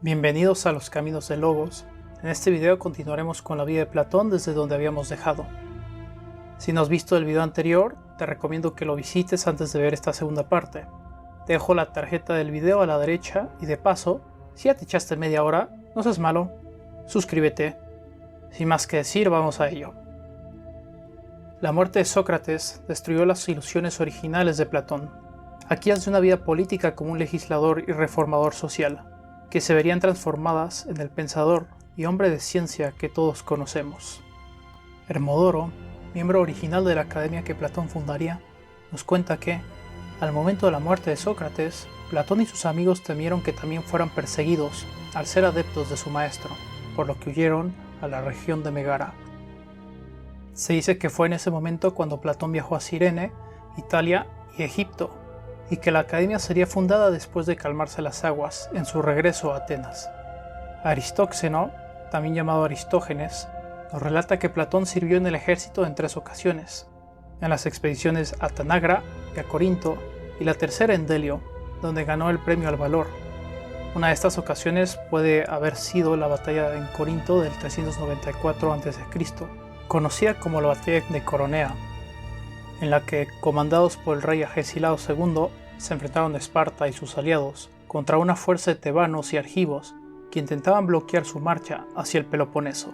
Bienvenidos a los Caminos de Logos. En este video continuaremos con la vida de Platón desde donde habíamos dejado. Si no has visto el video anterior, te recomiendo que lo visites antes de ver esta segunda parte. Te dejo la tarjeta del video a la derecha y de paso, si ya te echaste media hora, no seas malo, suscríbete. Sin más que decir, vamos a ello. La muerte de Sócrates destruyó las ilusiones originales de Platón. Aquí hace una vida política como un legislador y reformador social, que se verían transformadas en el pensador y hombre de ciencia que todos conocemos. Hermodoro, miembro original de la academia que Platón fundaría, nos cuenta que, al momento de la muerte de Sócrates, Platón y sus amigos temieron que también fueran perseguidos al ser adeptos de su maestro, por lo que huyeron a la región de Megara. Se dice que fue en ese momento cuando Platón viajó a Cirene, Italia y Egipto, y que la academia sería fundada después de calmarse las aguas en su regreso a Atenas. Aristóxeno, también llamado Aristógenes, nos relata que Platón sirvió en el ejército en 3 ocasiones, en las expediciones a Tanagra y a Corinto, y la tercera en Delio, donde ganó el premio al valor. Una de estas ocasiones puede haber sido la batalla en Corinto del 394 a.C., conocida como la batalla de Coronea, en la que, comandados por el rey Agesilao II, se enfrentaron Esparta y sus aliados contra una fuerza de tebanos y argivos que intentaban bloquear su marcha hacia el Peloponeso.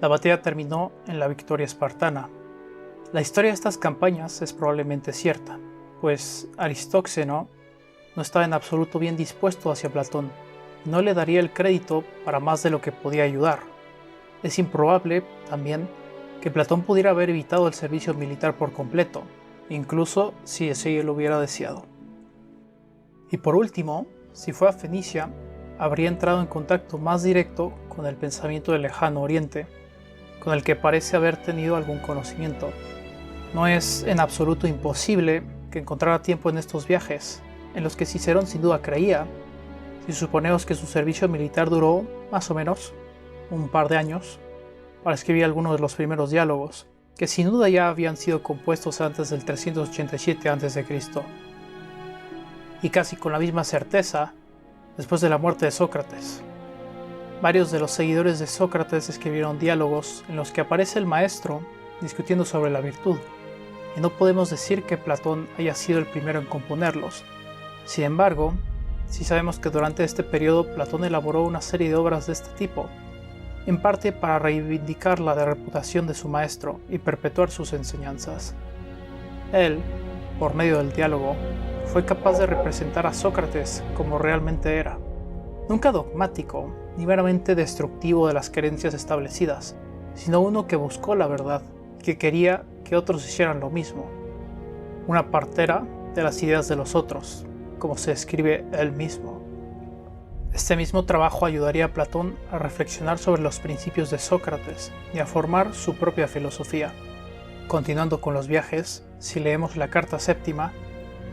La batalla terminó en la victoria espartana. La historia de estas campañas es probablemente cierta, pues Aristóxeno no estaba en absoluto bien dispuesto hacia Platón y no le daría el crédito para más de lo que podía ayudar. Es improbable, también, que Platón pudiera haber evitado el servicio militar por completo, incluso si ese lo hubiera deseado. Y por último, si fue a Fenicia, habría entrado en contacto más directo con el pensamiento del lejano oriente, con el que parece haber tenido algún conocimiento. No es en absoluto imposible que encontrara tiempo en estos viajes, en los que Cicerón sin duda creía, si suponemos que su servicio militar duró, más o menos, un par de años, para escribir algunos de los primeros diálogos, que sin duda ya habían sido compuestos antes del 387 a.C. Y casi con la misma certeza, después de la muerte de Sócrates. Varios de los seguidores de Sócrates escribieron diálogos en los que aparece el maestro discutiendo sobre la virtud, y no podemos decir que Platón haya sido el primero en componerlos. Sin embargo, sí sabemos que durante este periodo Platón elaboró una serie de obras de este tipo, en parte para reivindicar la reputación de su maestro y perpetuar sus enseñanzas. Él, por medio del diálogo, fue capaz de representar a Sócrates como realmente era, nunca dogmático ni meramente destructivo de las creencias establecidas, sino uno que buscó la verdad y que quería que otros hicieran lo mismo, una partera de las ideas de los otros, como se describe él mismo. Este mismo trabajo ayudaría a Platón a reflexionar sobre los principios de Sócrates y a formar su propia filosofía. Continuando con los viajes, si leemos la Carta Séptima,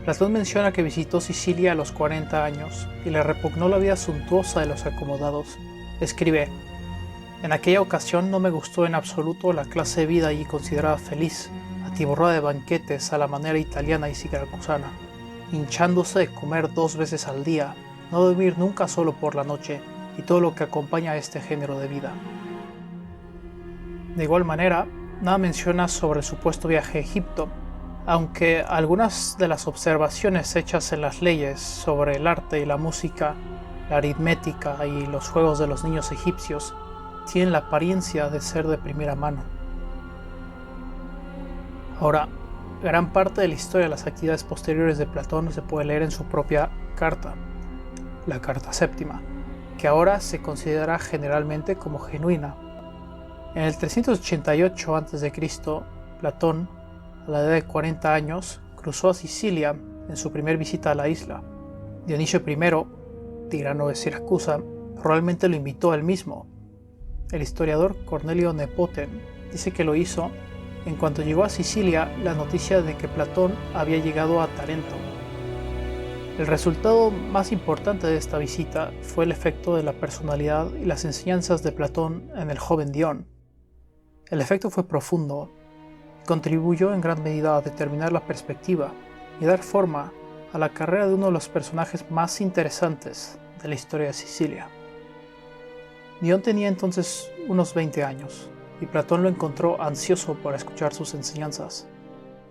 Platón menciona que visitó Sicilia a los 40 años y le repugnó la vida suntuosa de los acomodados. Escribe: «En aquella ocasión no me gustó en absoluto la clase de vida allí considerada feliz, atiborrada de banquetes a la manera italiana y siracusana, hinchándose de comer 2 veces al día, no dormir nunca solo por la noche y todo lo que acompaña a este género de vida». De igual manera, nada menciona sobre el supuesto viaje a Egipto, aunque algunas de las observaciones hechas en las leyes sobre el arte y la música, la aritmética y los juegos de los niños egipcios tienen la apariencia de ser de primera mano. Ahora, gran parte de la historia de las actividades posteriores de Platón se puede leer en su propia carta, la Carta Séptima, que ahora se considera generalmente como genuina. En el 388 a.C., Platón, a la edad de 40 años, cruzó a Sicilia en su primer visita a la isla. Dionisio I, tirano de Siracusa, probablemente lo invitó él mismo. El historiador Cornelio Nepoten dice que lo hizo en cuanto llegó a Sicilia la noticia de que Platón había llegado a Tarento. El resultado más importante de esta visita fue el efecto de la personalidad y las enseñanzas de Platón en el joven Dion. El efecto fue profundo, contribuyó en gran medida a determinar la perspectiva y dar forma a la carrera de uno de los personajes más interesantes de la historia de Sicilia. Dion tenía entonces unos 20 años, y Platón lo encontró ansioso por escuchar sus enseñanzas.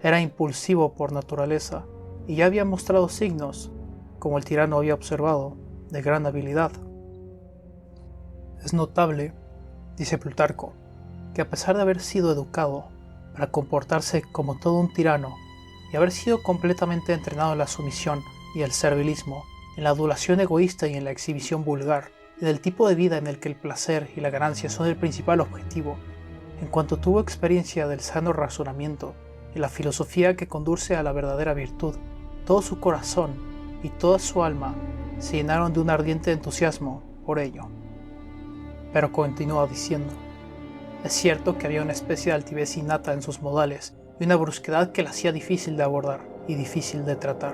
Era impulsivo por naturaleza, y ya había mostrado signos, como el tirano había observado, de gran habilidad. Es notable, dice Plutarco, que a pesar de haber sido educado para comportarse como todo un tirano y haber sido completamente entrenado en la sumisión y el servilismo, en la adulación egoísta y en la exhibición vulgar, y del tipo de vida en el que el placer y la ganancia son el principal objetivo, en cuanto tuvo experiencia del sano razonamiento y la filosofía que conduce a la verdadera virtud, todo su corazón y toda su alma se llenaron de un ardiente entusiasmo por ello. Pero continúa diciendo: es cierto que había una especie de altivez innata en sus modales y una brusquedad que la hacía difícil de abordar y difícil de tratar.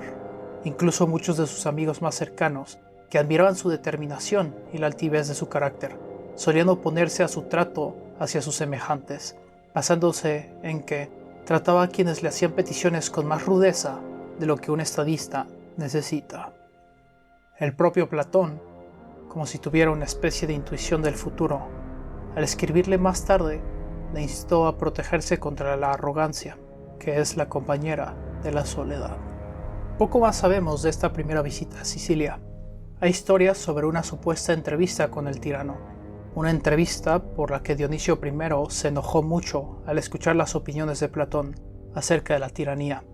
Incluso muchos de sus amigos más cercanos, que admiraban su determinación y la altivez de su carácter, solían oponerse a su trato hacia sus semejantes, basándose en que trataba a quienes le hacían peticiones con más rudeza de lo que un estadista necesita. El propio Platón, como si tuviera una especie de intuición del futuro, al escribirle más tarde, le instó a protegerse contra la arrogancia, que es la compañera de la soledad. Poco más sabemos de esta primera visita a Sicilia. Hay historias sobre una supuesta entrevista con el tirano, una entrevista por la que Dionisio I se enojó mucho al escuchar las opiniones de Platón acerca de la tiranía.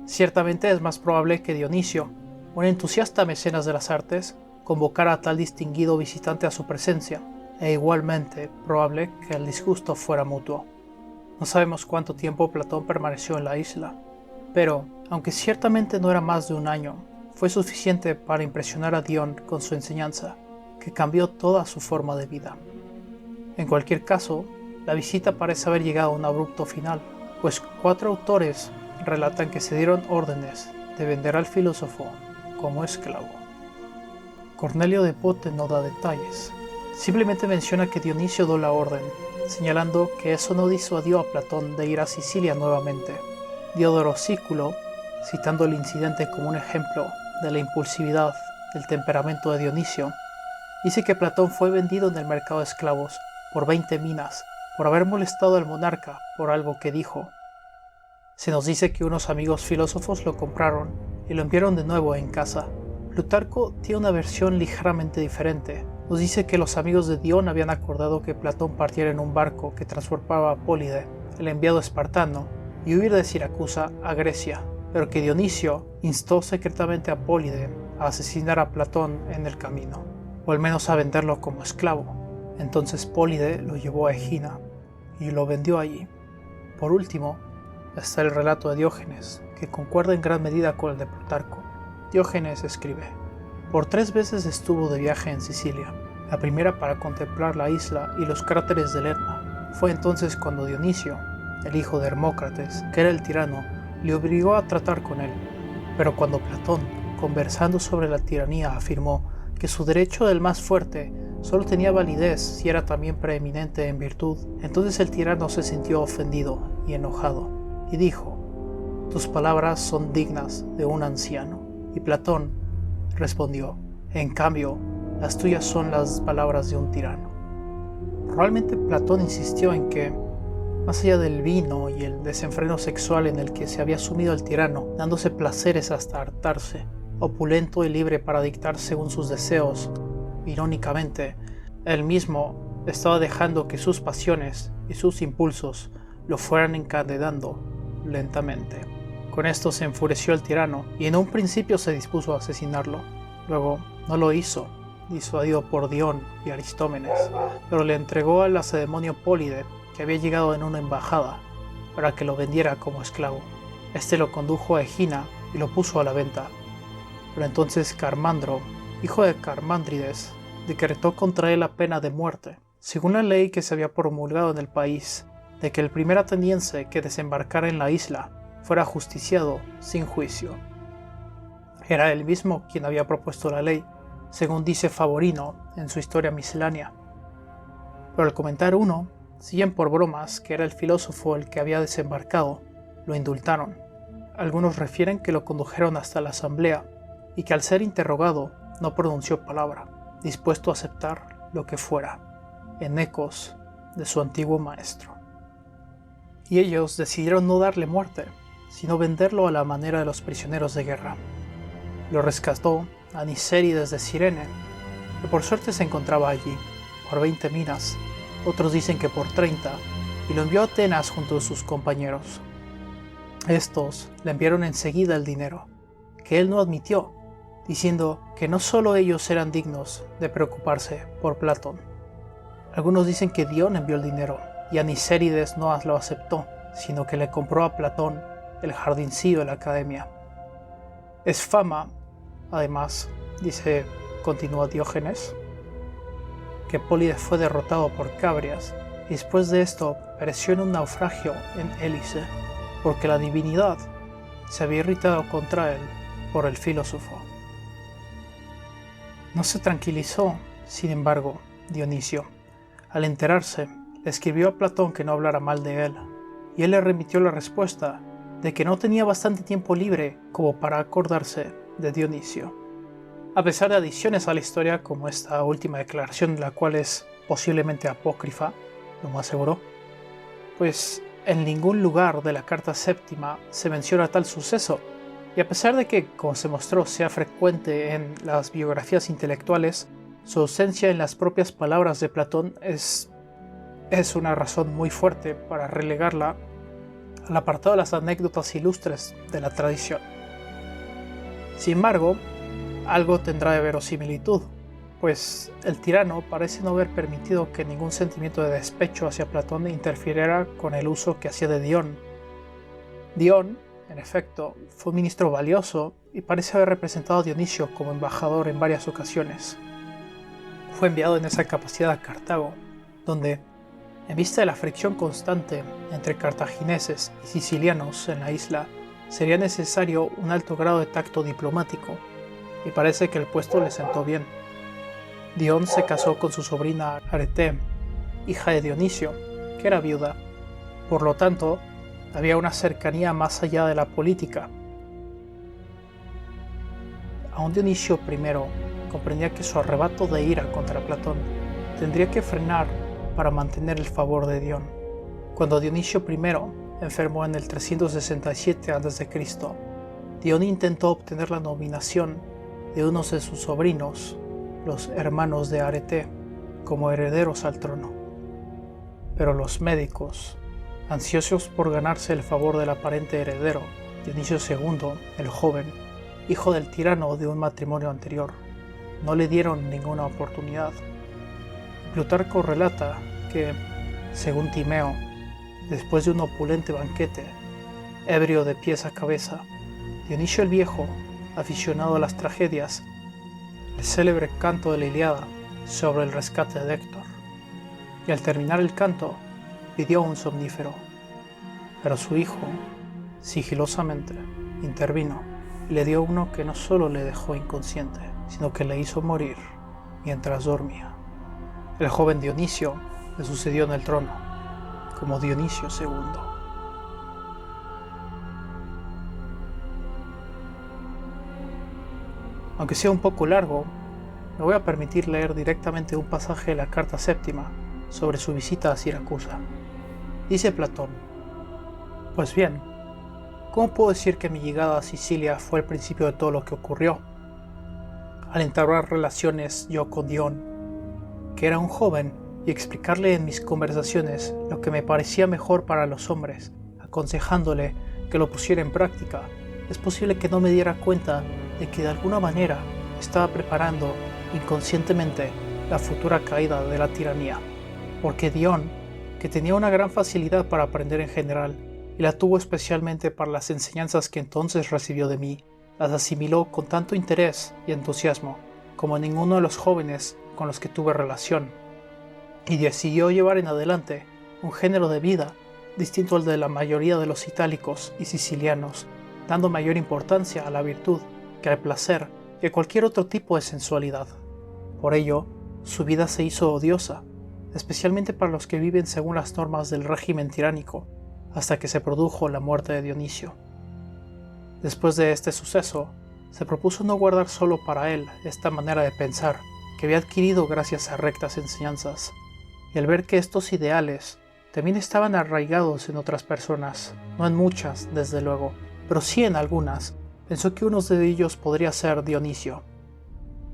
Ciertamente es más probable que Dionisio, un entusiasta mecenas de las artes, convocara a tal distinguido visitante a su presencia, e igualmente probable que el disgusto fuera mutuo. No sabemos cuánto tiempo Platón permaneció en la isla, pero, aunque ciertamente no era más de un año, fue suficiente para impresionar a Dion con su enseñanza, que cambió toda su forma de vida. En cualquier caso, la visita parece haber llegado a un abrupto final, pues 4 autores relatan que se dieron órdenes de vender al filósofo como esclavo. Cornelio de Pote no da detalles, simplemente menciona que Dionisio dio la orden, señalando que eso no disuadió a Platón de ir a Sicilia nuevamente. Diodoro Sículo, citando el incidente como un ejemplo de la impulsividad del temperamento de Dionisio, dice que Platón fue vendido en el mercado de esclavos por 20 minas por haber molestado al monarca por algo que dijo. Se nos dice que unos amigos filósofos lo compraron y lo enviaron de nuevo en casa. Plutarco tiene una versión ligeramente diferente. Nos dice que los amigos de Dion habían acordado que Platón partiera en un barco que transportaba a Polide, el enviado espartano, y huir de Siracusa a Grecia, pero que Dionisio instó secretamente a Polide a asesinar a Platón en el camino, o al menos a venderlo como esclavo. Entonces Polide lo llevó a Egina y lo vendió allí. Por último, está el relato de Diógenes, que concuerda en gran medida con el de Plutarco. Diógenes escribe: por 3 veces estuvo de viaje en Sicilia, la primera para contemplar la isla y los cráteres del Etna. Fue entonces cuando Dionisio, el hijo de Hermócrates, que era el tirano, le obligó a tratar con él. Pero cuando Platón, conversando sobre la tiranía, afirmó que su derecho del más fuerte solo tenía validez si era también preeminente en virtud, entonces el tirano se sintió ofendido y enojado, y dijo: tus palabras son dignas de un anciano. Y Platón respondió: en cambio, las tuyas son las palabras de un tirano. Probablemente Platón insistió en que, más allá del vino y el desenfreno sexual en el que se había sumido el tirano, dándose placeres hasta hartarse, opulento y libre para dictar según sus deseos, irónicamente, él mismo estaba dejando que sus pasiones y sus impulsos lo fueran encadenando lentamente. Con esto se enfureció el tirano y en un principio se dispuso a asesinarlo. Luego no lo hizo, disuadido por Dion y Aristómenes, pero le entregó al lacedemonio Polide, que había llegado en una embajada, para que lo vendiera como esclavo. Este lo condujo a Egina y lo puso a la venta. Pero entonces Carmandro, hijo de Carmandrides, decretó contra él la pena de muerte, según la ley que se había promulgado en el país, de que el primer ateniense que desembarcara en la isla fuera ajusticiado sin juicio. Era él mismo quien había propuesto la ley, según dice Favorino en su Historia Miscelánea. Pero al comentar uno, si bien por bromas que era el filósofo el que había desembarcado, lo indultaron. Algunos refieren que lo condujeron hasta la asamblea y que al ser interrogado no pronunció palabra, dispuesto a aceptar lo que fuera, en ecos de su antiguo maestro. Y ellos decidieron no darle muerte, sino venderlo a la manera de los prisioneros de guerra. Lo rescató Anicérides de Cirene, que por suerte se encontraba allí, por 20 minas, otros dicen que por 30, y lo envió a Atenas junto a sus compañeros. Estos le enviaron enseguida el dinero, que él no admitió, diciendo que no solo ellos eran dignos de preocuparse por Platón. Algunos dicen que Dion envió el dinero, y Anicérides no lo aceptó, sino que le compró a Platón el jardincillo de la academia. Es fama, además, continúa Diógenes, que Pólides fue derrotado por Cabrias y después de esto pereció en un naufragio en Hélice, porque la divinidad se había irritado contra él por el filósofo. No se tranquilizó, sin embargo, Dionisio. Al enterarse, le escribió a Platón que no hablara mal de él, y él le remitió la respuesta de que no tenía bastante tiempo libre como para acordarse de Dionisio. A pesar de adiciones a la historia como esta última declaración, la cual es posiblemente apócrifa, lo más seguro, pues en ningún lugar de la carta séptima se menciona tal suceso, y a pesar de que, como se mostró, sea frecuente en las biografías intelectuales, su ausencia en las propias palabras de Platón es una razón muy fuerte para relegarla al apartado de las anécdotas ilustres de la tradición. Sin embargo, algo tendrá de verosimilitud, pues el tirano parece no haber permitido que ningún sentimiento de despecho hacia Platón interfiriera con el uso que hacía de Dion. Dion, en efecto, fue un ministro valioso y parece haber representado a Dionisio como embajador en varias ocasiones. Fue enviado en esa capacidad a Cartago, donde, en vista de la fricción constante entre cartagineses y sicilianos en la isla, sería necesario un alto grado de tacto diplomático, y parece que el puesto le sentó bien. Dion se casó con su sobrina Arete, hija de Dionisio, que era viuda. Por lo tanto, había una cercanía más allá de la política. Aún Dionisio I comprendía que su arrebato de ira contra Platón tendría que frenar para mantener el favor de Dion. Cuando Dionisio I enfermó en el 367 a.C., Dion intentó obtener la nominación de unos de sus sobrinos, los hermanos de Arete, como herederos al trono. Pero los médicos, ansiosos por ganarse el favor del aparente heredero, Dionisio II, el joven, hijo del tirano de un matrimonio anterior, no le dieron ninguna oportunidad. Plutarco relata que, según Timeo, después de un opulente banquete, ebrio de pies a cabeza, Dionisio el Viejo, aficionado a las tragedias, el célebre canto de la Ilíada sobre el rescate de Héctor, y al terminar el canto pidió un somnífero, pero su hijo, sigilosamente, intervino y le dio uno que no solo le dejó inconsciente, sino que le hizo morir mientras dormía. El joven Dionisio le sucedió en el trono como Dionisio II. Aunque sea un poco largo, me voy a permitir leer directamente un pasaje de la carta séptima sobre su visita a Siracusa. Dice Platón: pues bien, ¿cómo puedo decir que mi llegada a Sicilia fue el principio de todo lo que ocurrió? Al entablar relaciones yo con Dion, que era un joven, y explicarle en mis conversaciones lo que me parecía mejor para los hombres, aconsejándole que lo pusiera en práctica, es posible que no me diera cuenta de que de alguna manera estaba preparando inconscientemente la futura caída de la tiranía, porque Dion, que tenía una gran facilidad para aprender en general, y la tuvo especialmente para las enseñanzas que entonces recibió de mí, las asimiló con tanto interés y entusiasmo como ninguno de los jóvenes con los que tuve relación, y decidió llevar en adelante un género de vida distinto al de la mayoría de los itálicos y sicilianos, dando mayor importancia a la virtud que al placer y a cualquier otro tipo de sensualidad. Por ello, su vida se hizo odiosa, especialmente para los que viven según las normas del régimen tiránico, hasta que se produjo la muerte de Dionisio. Después de este suceso, se propuso no guardar solo para él esta manera de pensar que había adquirido gracias a rectas enseñanzas, y al ver que estos ideales también estaban arraigados en otras personas, no en muchas, desde luego, pero sí en algunas, pensó que uno de ellos podría ser Dionisio.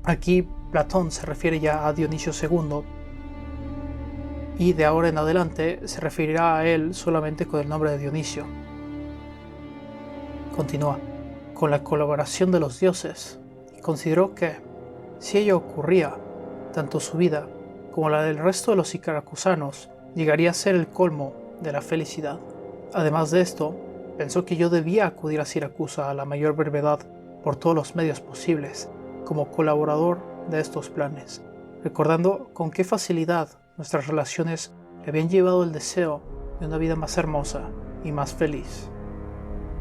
Aquí Platón se refiere ya a Dionisio II, y de ahora en adelante se referirá a él solamente con el nombre de Dionisio. Continúa, con la colaboración de los dioses, y consideró que, si ello ocurría, tanto su vida como la del resto de los siracusanos llegaría a ser el colmo de la felicidad. Además de esto, pensó que yo debía acudir a Siracusa a la mayor brevedad por todos los medios posibles, como colaborador de estos planes, recordando con qué facilidad nuestras relaciones le habían llevado el deseo de una vida más hermosa y más feliz.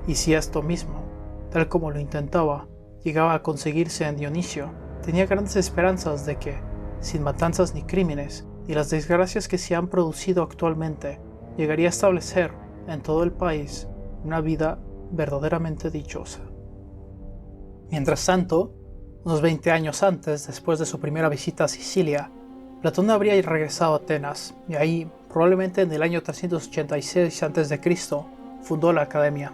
Y si esto mismo, tal como lo intentaba, llegaba a conseguirse en Dionisio, tenía grandes esperanzas de que, sin matanzas ni crímenes, ni las desgracias que se han producido actualmente, llegaría a establecer en todo el país una vida verdaderamente dichosa. Mientras tanto, unos 20 años antes, después de su primera visita a Sicilia, Platón habría regresado a Atenas, y ahí, probablemente en el año 386 a.C., fundó la Academia,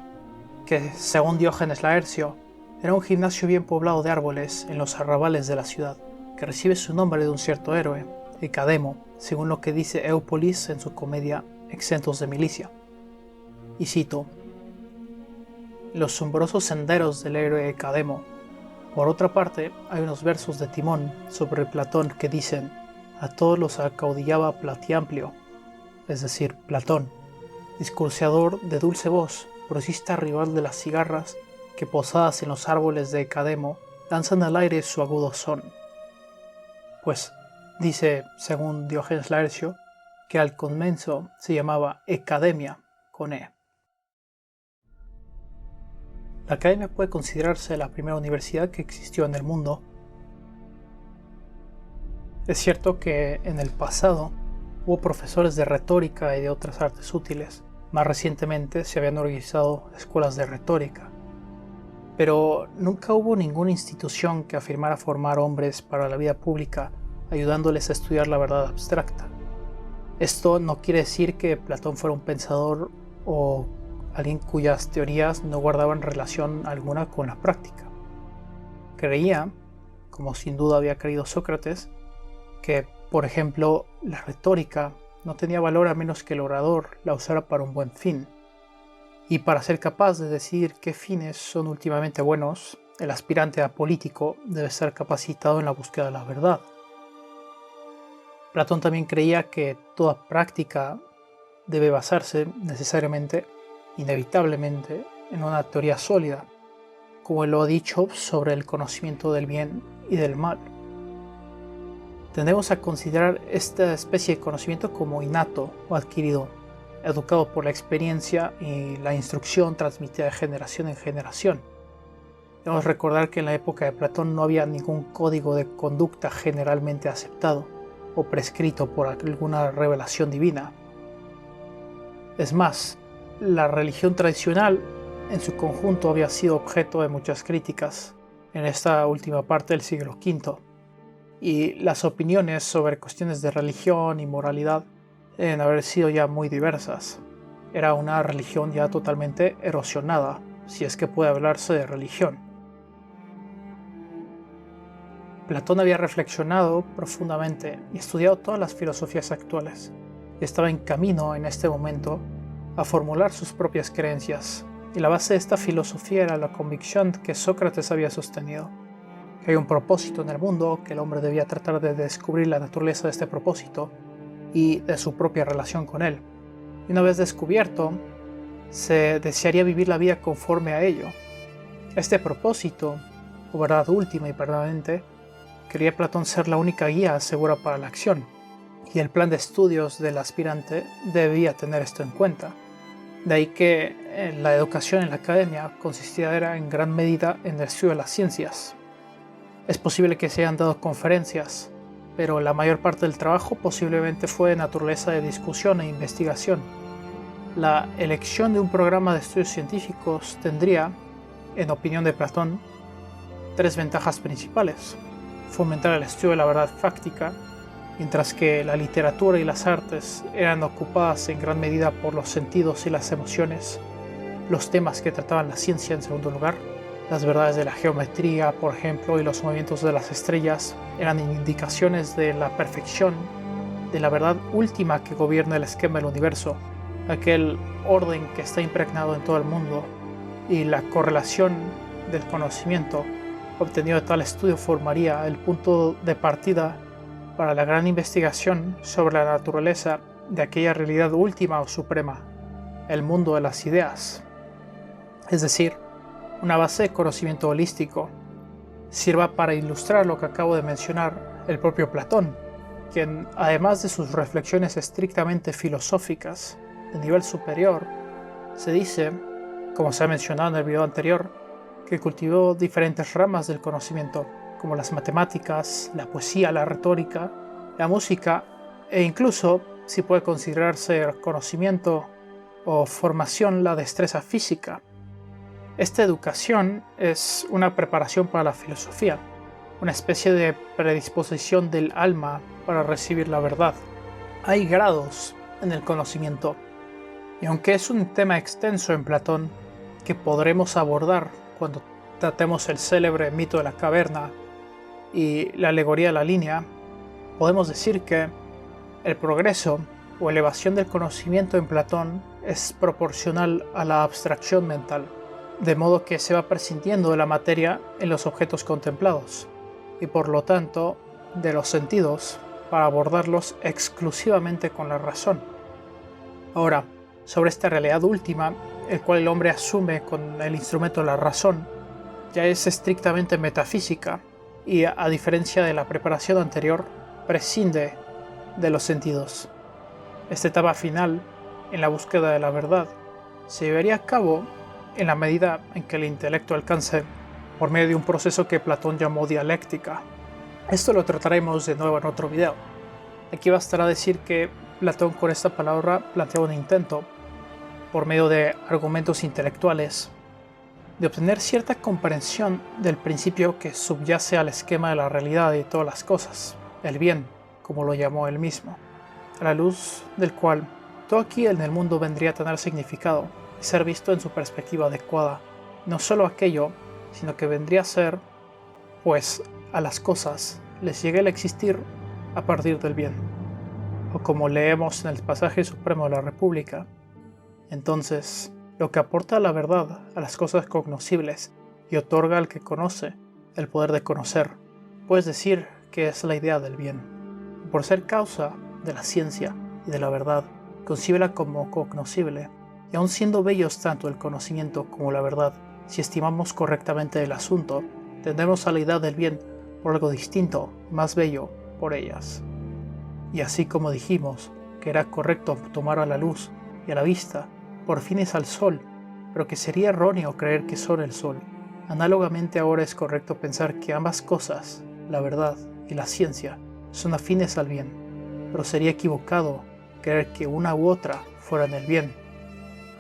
que, según Diógenes Laercio, era un gimnasio bien poblado de árboles en los arrabales de la ciudad, que recibe su nombre de un cierto héroe, Ecademo, según lo que dice Eupolis en su comedia Exentos de Milicia. Y cito: los sombrosos senderos del héroe Ecademo. Por otra parte, hay unos versos de Timón sobre Platón que dicen: a todos los acaudillaba Platiamplio, es decir, Platón, discurseador de dulce voz, prosista rival de las cigarras, que posadas en los árboles de Ecademo, lanzan al aire su agudo son. Pues, dice, según Diógenes Laercio, que al comenzo se llamaba Ecademia, con E. La Academia puede considerarse la primera universidad que existió en el mundo. Es cierto que en el pasado hubo profesores de retórica y de otras artes útiles. Más recientemente se habían organizado escuelas de retórica. Pero nunca hubo ninguna institución que afirmara formar hombres para la vida pública, ayudándoles a estudiar la verdad abstracta. Esto no quiere decir que Platón fuera un pensador o alguien cuyas teorías no guardaban relación alguna con la práctica. Creía, como sin duda había creído Sócrates, que, por ejemplo, la retórica no tenía valor a menos que el orador la usara para un buen fin. Y para ser capaz de decidir qué fines son últimamente buenos, el aspirante a político debe estar capacitado en la búsqueda de la verdad. Platón también creía que toda práctica debe basarse necesariamente, inevitablemente, en una teoría sólida, como él lo ha dicho sobre el conocimiento del bien y del mal. Tendemos a considerar esta especie de conocimiento como innato o adquirido, educado por la experiencia y la instrucción transmitida de generación en generación. Debemos recordar que en la época de Platón no había ningún código de conducta generalmente aceptado o prescrito por alguna revelación divina. Es más, la religión tradicional en su conjunto había sido objeto de muchas críticas en esta última parte del siglo V, y las opiniones sobre cuestiones de religión y moralidad deben haber sido ya muy diversas. Era una religión ya totalmente erosionada, si es que puede hablarse de religión. Platón había reflexionado profundamente y estudiado todas las filosofías actuales, y estaba en camino en este momento a formular sus propias creencias, y la base de esta filosofía era la convicción que Sócrates había sostenido: que hay un propósito en el mundo, que el hombre debía tratar de descubrir la naturaleza de este propósito y de su propia relación con él. Y una vez descubierto, se desearía vivir la vida conforme a ello. Este propósito, o verdad última y permanente, quería Platón ser la única guía segura para la acción, y el plan de estudios del aspirante debía tener esto en cuenta. De ahí que la educación en la academia consistiera en gran medida en el estudio de las ciencias. Es posible que se hayan dado conferencias, pero la mayor parte del trabajo posiblemente fue de naturaleza de discusión e investigación. La elección de un programa de estudios científicos tendría, en opinión de Platón, tres ventajas principales: fomentar el estudio de la verdad fáctica, mientras que la literatura y las artes eran ocupadas en gran medida por los sentidos y las emociones. Los temas que trataban la ciencia en segundo lugar, las verdades de la geometría, por ejemplo, y los movimientos de las estrellas, eran indicaciones de la perfección, de la verdad última que gobierna el esquema del universo, aquel orden que está impregnado en todo el mundo, y la correlación del conocimiento obtenido de tal estudio formaría el punto de partida para la gran investigación sobre la naturaleza de aquella realidad última o suprema, el mundo de las ideas. Es decir, una base de conocimiento holístico sirva para ilustrar lo que acabo de mencionar el propio Platón, quien, además de sus reflexiones estrictamente filosóficas de nivel superior, se dice, como se ha mencionado en el video anterior, que cultivó diferentes ramas del conocimiento, como las matemáticas, la poesía, la retórica, la música e incluso, si puede considerarse conocimiento o formación, la destreza física. Esta educación es una preparación para la filosofía, una especie de predisposición del alma para recibir la verdad. Hay grados en el conocimiento, y aunque es un tema extenso en Platón que podremos abordar cuando tratemos el célebre mito de la caverna y la alegoría de la línea, podemos decir que el progreso o elevación del conocimiento en Platón es proporcional a la abstracción mental, de modo que se va prescindiendo de la materia en los objetos contemplados, y por lo tanto de los sentidos, para abordarlos exclusivamente con la razón. Ahora, sobre esta realidad última, el cual el hombre asume con el instrumento de la razón, ya es estrictamente metafísica y, a diferencia de la preparación anterior, prescinde de los sentidos. Esta etapa final, en la búsqueda de la verdad, se llevaría a cabo en la medida en que el intelecto alcance por medio de un proceso que Platón llamó dialéctica. Esto lo trataremos de nuevo en otro video. Aquí bastará decir que Platón con esta palabra planteaba un intento, por medio de argumentos intelectuales, de obtener cierta comprensión del principio que subyace al esquema de la realidad y de todas las cosas, el bien, como lo llamó él mismo, a la luz del cual todo aquí en el mundo vendría a tener significado y ser visto en su perspectiva adecuada. No solo aquello, sino que vendría a ser, pues a las cosas les llega el existir a partir del bien. O como leemos en el pasaje supremo de la República, entonces lo que aporta la verdad a las cosas cognoscibles y otorga al que conoce el poder de conocer, puedes decir que es la idea del bien. Por ser causa de la ciencia y de la verdad, concíbela como cognoscible, y aun siendo bellos tanto el conocimiento como la verdad, si estimamos correctamente el asunto, tendremos a la idea del bien por algo distinto, más bello por ellas. Y así como dijimos que era correcto tomar a la luz y a la vista por fines al sol, pero que sería erróneo creer que son el sol, análogamente ahora es correcto pensar que ambas cosas, la verdad y la ciencia, son afines al bien, pero sería equivocado creer que una u otra fueran el bien,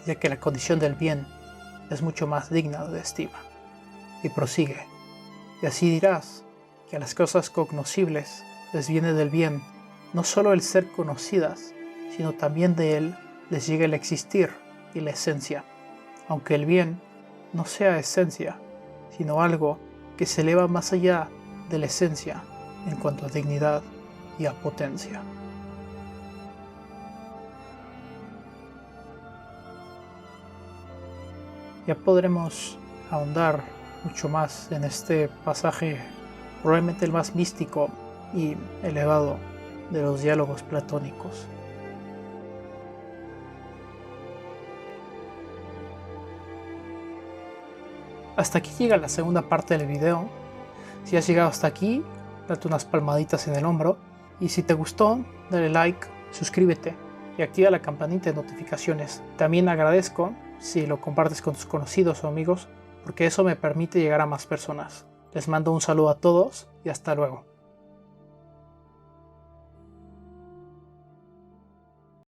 ya que la condición del bien es mucho más digna de estima. Y prosigue, y así dirás que a las cosas cognoscibles les viene del bien no solo el ser conocidas, sino también de él les llega el existir y la esencia, aunque el bien no sea esencia, sino algo que se eleva más allá de la esencia en cuanto a dignidad y a potencia. Ya podremos ahondar mucho más en este pasaje, probablemente el más místico y elevado de los diálogos platónicos. Hasta aquí llega la segunda parte del video. Si has llegado hasta aquí, date unas palmaditas en el hombro, y si te gustó, dale like, suscríbete y activa la campanita de notificaciones. También agradezco si lo compartes con tus conocidos o amigos, porque eso me permite llegar a más personas. Les mando un saludo a todos y hasta luego.